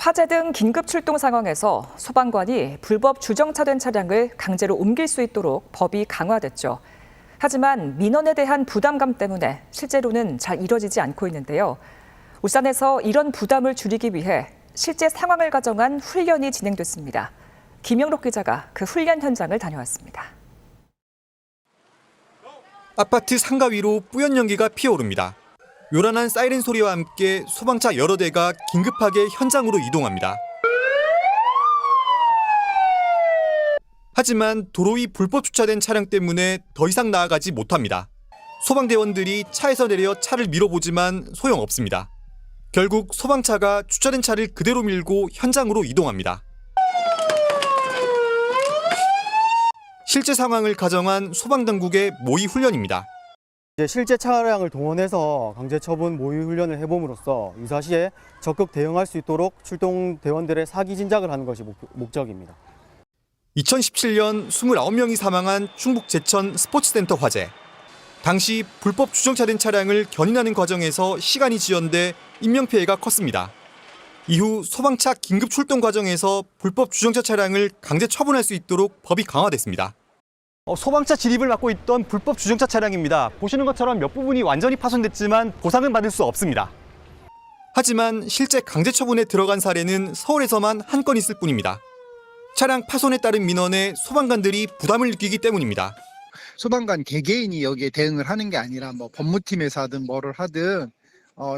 화재 등 긴급 출동 상황에서 소방관이 불법 주정차된 차량을 강제로 옮길 수 있도록 법이 강화됐죠. 하지만 민원에 대한 부담감 때문에 실제로는 잘 이뤄지지 않고 있는데요. 울산에서 이런 부담을 줄이기 위해 실제 상황을 가정한 훈련이 진행됐습니다. 김영록 기자가 그 훈련 현장을 다녀왔습니다. 아파트 상가 위로 뿌연 연기가 피어오릅니다. 요란한 사이렌 소리와 함께 소방차 여러 대가 긴급하게 현장으로 이동합니다. 하지만 도로 위 불법 주차된 차량 때문에 더 이상 나아가지 못합니다. 소방대원들이 차에서 내려 차를 밀어보지만 소용없습니다. 결국 소방차가 주차된 차를 그대로 밀고 현장으로 이동합니다. 실제 상황을 가정한 소방당국의 모의 훈련입니다. 실제 차량을 동원해서 강제 처분 모의 훈련을 해봄으로써 유사시에 적극 대응할 수 있도록 출동 대원들의 사기 진작을 하는 것이 목적입니다. 2017년 29명이 사망한 충북 제천 스포츠센터 화재. 당시 불법 주정차된 차량을 견인하는 과정에서 시간이 지연돼 인명피해가 컸습니다. 이후 소방차 긴급 출동 과정에서 불법 주정차 차량을 강제 처분할 수 있도록 법이 강화됐습니다. 소방차 진입을 막고 있던 불법 주정차 차량입니다. 보시는 것처럼 몇 부분이 완전히 파손됐지만 보상은 받을 수 없습니다. 하지만 실제 강제 처분에 들어간 사례는 서울에서만 한 건 있을 뿐입니다. 차량 파손에 따른 민원에 소방관들이 부담을 느끼기 때문입니다. 소방관 개개인이 여기에 대응을 하는 게 아니라 뭐 법무팀에서 하든 뭐를 하든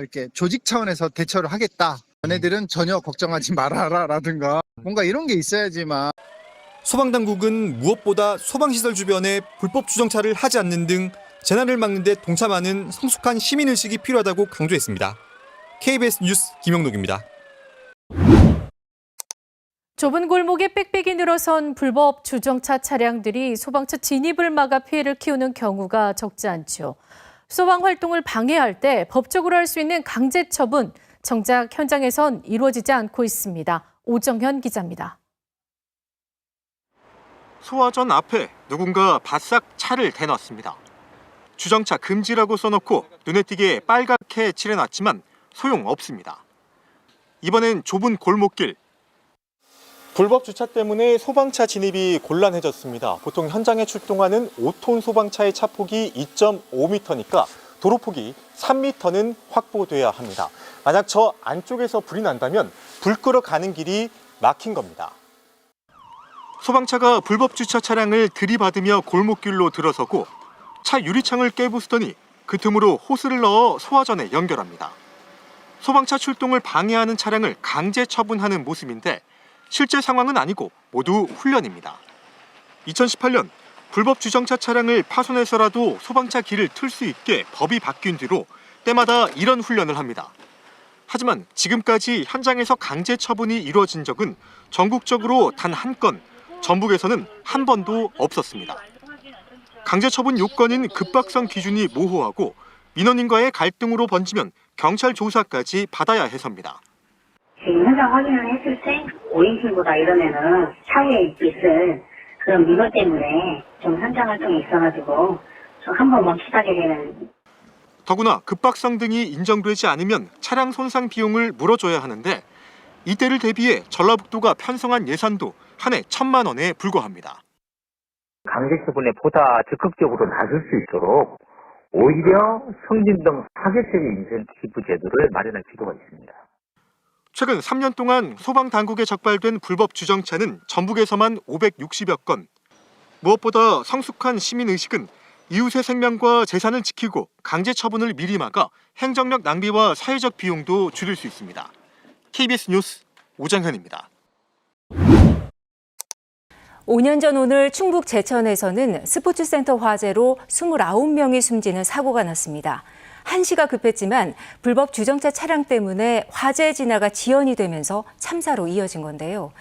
이렇게 조직 차원에서 대처를 하겠다. 너네들은 전혀 걱정하지 말아라라든가 뭔가 이런 게 있어야지만. 소방당국은 무엇보다 소방시설 주변에 불법 주정차를 하지 않는 등 재난을 막는 데 동참하는 성숙한 시민의식이 필요하다고 강조했습니다. KBS 뉴스 김영록입니다. 좁은 골목에 빽빽이 늘어선 불법 주정차 차량들이 소방차 진입을 막아 피해를 키우는 경우가 적지 않죠. 소방 활동을 방해할 때 법적으로 할 수 있는 강제 처분, 정작 현장에선 이루어지지 않고 있습니다. 오정현 기자입니다. 소화전 앞에 누군가 바싹 차를 대놨습니다. 주정차 금지라고 써놓고 눈에 띄게 빨갛게 칠해놨지만 소용없습니다. 이번엔 좁은 골목길. 불법 주차 때문에 소방차 진입이 곤란해졌습니다. 보통 현장에 출동하는 5톤 소방차의 차폭이 2.5m니까 도로폭이 3m는 확보돼야 합니다. 만약 저 안쪽에서 불이 난다면 불 끄러 가는 길이 막힌 겁니다. 소방차가 불법 주차 차량을 들이받으며 골목길로 들어서고 차 유리창을 깨부수더니 그 틈으로 호스를 넣어 소화전에 연결합니다. 소방차 출동을 방해하는 차량을 강제 처분하는 모습인데 실제 상황은 아니고 모두 훈련입니다. 2018년 불법 주정차 차량을 파손해서라도 소방차 길을 틀 수 있게 법이 바뀐 뒤로 때마다 이런 훈련을 합니다. 하지만 지금까지 현장에서 강제 처분이 이루어진 적은 전국적으로 단 한 건, 전북에서는 한 번도 없었습니다. 강제 처분 요건인 급박성 기준이 모호하고 민원인과의 갈등으로 번지면 경찰 조사까지 받아야 해서입니다. 지금 현장 확인을 했을 때 오인신고다 이러면은 차후에 있을 그런 민원 때문에 좀 현장 활동이 있어가지고 좀 한번 멈칫하게 되는. 더구나 급박성 등이 인정되지 않으면 차량 손상 비용을 물어줘야 하는데 이때를 대비해 전라북도가 편성한 예산도 한 해 1,000만 원에 불과합니다. 강제 처분에 보다 적극적으로 나설 수 있도록 오히려 성진동 파괴적인 인센티브 제도를 마련할 필요가 있습니다. 최근 3년 동안 소방당국에 적발된 불법 주정차는 전북에서만 560여 건. 무엇보다 성숙한 시민의식은 이웃의 생명과 재산을 지키고 강제 처분을 미리 막아 행정력 낭비와 사회적 비용도 줄일 수 있습니다. KBS 뉴스 오정현입니다. 5년 전 오늘 충북 제천에서는 스포츠센터 화재로 29명이 숨지는 사고가 났습니다. 한시가 급했지만 불법 주정차 차량 때문에 화재 진화가 지연이 되면서 참사로 이어진 건데요.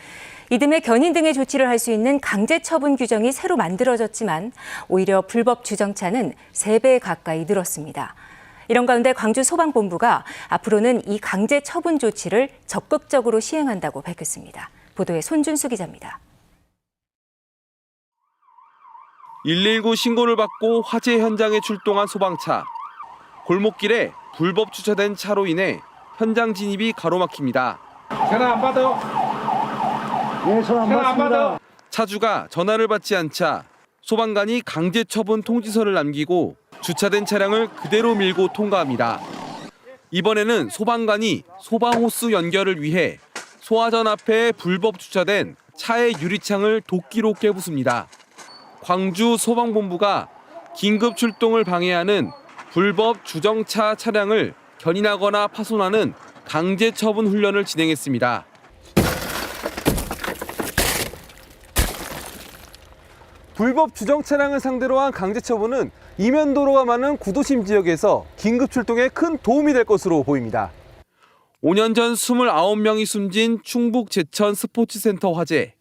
이듬해 견인 등의 조치를 할 수 있는 강제 처분 규정이 새로 만들어졌지만 오히려 불법 주정차는 3배 가까이 늘었습니다. 이런 가운데 광주소방본부가 앞으로는 이 강제 처분 조치를 적극적으로 시행한다고 밝혔습니다. 보도에 손준수 기자입니다. 119 신고를 받고 화재 현장에 출동한 소방차. 골목길에 불법 주차된 차로 인해 현장 진입이 가로막힙니다. 전화 안 받아. 네, 전화 안 받아. 차주가 전화를 받지 않자 소방관이 강제 처분 통지서를 남기고 주차된 차량을 그대로 밀고 통과합니다. 이번에는 소방관이 소방호스 연결을 위해 소화전 앞에 불법 주차된 차의 유리창을 도끼로 깨부숩니다. 광주 소방본부가 긴급 출동을 방해하는 불법 주정차 차량을 견인하거나 파손하는 강제 처분 훈련을 진행했습니다. 불법 주정 차량을 상대로 한 강제 처분은 이면도로가 많은 구도심 지역에서 긴급 출동에 큰 도움이 될 것으로 보입니다. 5년 전 29명이 숨진 충북 제천 스포츠센터 화재.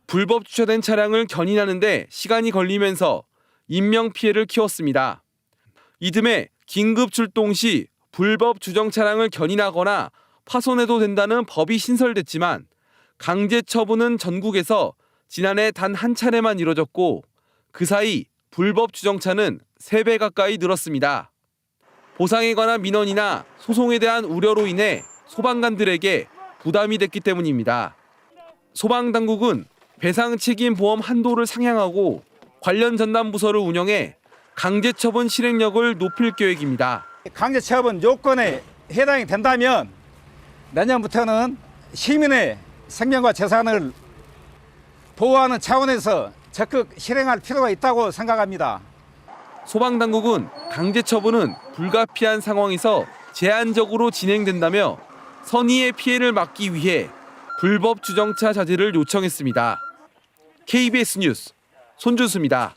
불법 주차된 차량을 견인하는 데 시간이 걸리면서 인명피해를 키웠습니다. 이듬해 긴급 출동 시 불법 주정 차량을 견인하거나 파손해도 된다는 법이 신설됐지만 강제 처분은 전국에서 지난해 단 한 차례만 이뤄졌고 그 사이 불법 주정차는 3배 가까이 늘었습니다. 보상에 관한 민원이나 소송에 대한 우려로 인해 소방관들에게 부담이 됐기 때문입니다. 소방당국은 배상 책임 보험 한도를 상향하고 관련 전담 부서를 운영해 강제 처분 실행력을 높일 계획입니다. 강제 처분 요건에 해당이 된다면 내년부터는 시민의 생명과 재산을 보호하는 차원에서 적극 실행할 필요가 있다고 생각합니다. 소방당국은 강제 처분은 불가피한 상황에서 제한적으로 진행된다며 선의의 피해를 막기 위해 불법 주정차 자제를 요청했습니다. KBS 뉴스 손준수입니다.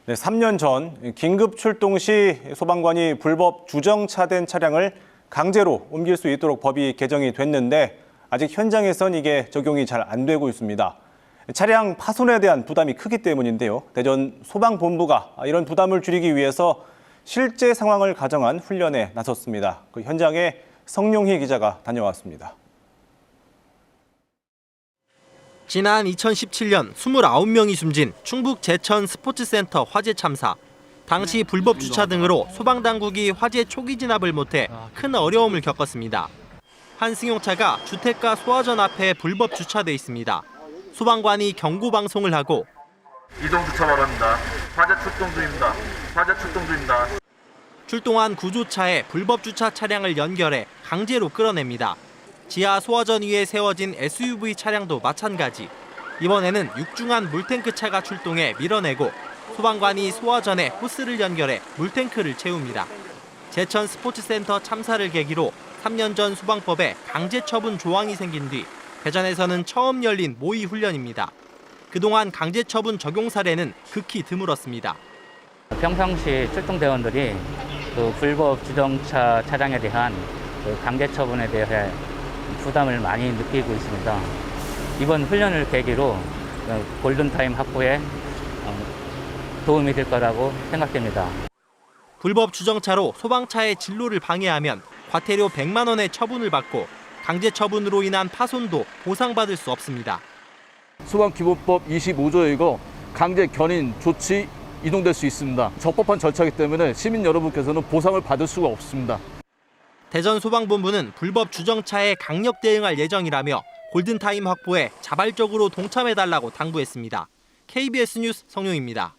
네, 3년 전 긴급 출동 시 소방관이 불법 주정차된 차량을 강제로 옮길 수 있도록 법이 개정이 됐는데 아직 현장에선 이게 적용이 잘 안 되고 있습니다. 차량 파손에 대한 부담이 크기 때문인데요. 대전 소방본부가 이런 부담을 줄이기 위해서 실제 상황을 가정한 훈련에 나섰습니다. 그 현장에 성룡희 기자가 다녀왔습니다. 지난 2017년 29명이 숨진 충북 제천 스포츠센터 화재 참사. 당시 불법 주차 등으로 소방당국이 화재 초기 진압을 못해 큰 어려움을 겪었습니다. 한 승용차가 주택가 소화전 앞에 불법 주차돼 있습니다. 소방관이 경고 방송을 하고 이동 주차 바랍니다. 화재 출동 중입니다. 화재 출동 중입니다. 출동한 구조차에 불법 주차 차량을 연결해 강제로 끌어냅니다. 지하 소화전 위에 세워진 SUV 차량도 마찬가지. 이번에는 육중한 물탱크 차가 출동해 밀어내고 소방관이 소화전에 호스를 연결해 물탱크를 채웁니다. 제천 스포츠센터 참사를 계기로 3년 전 소방법에 강제 처분 조항이 생긴 뒤 대전에서는 처음 열린 모의 훈련입니다. 그동안 강제 처분 적용 사례는 극히 드물었습니다. 평상시 출동 대원들이 그 불법 주정차 차량에 대한 그 강제 처분에 대해 부담을 많이 느끼고 있습니다. 이번 훈련을 계기로 골든타임 확보에 도움이 될 거라고 생각됩니다. 불법 주정차로 소방차의 진로를 방해하면 과태료 100만 원의 처분을 받고 강제 처분으로 인한 파손도 보상받을 수 없습니다. 소방기본법 25조에 강제 견인 조치 이동될 수 있습니다. 적법한 절차이기 때문에 시민 여러분께서는 보상을 받을 수가 없습니다. 대전 소방본부는 불법 주정차에 강력 대응할 예정이라며 골든타임 확보에 자발적으로 동참해달라고 당부했습니다. KBS 뉴스 성룡입니다.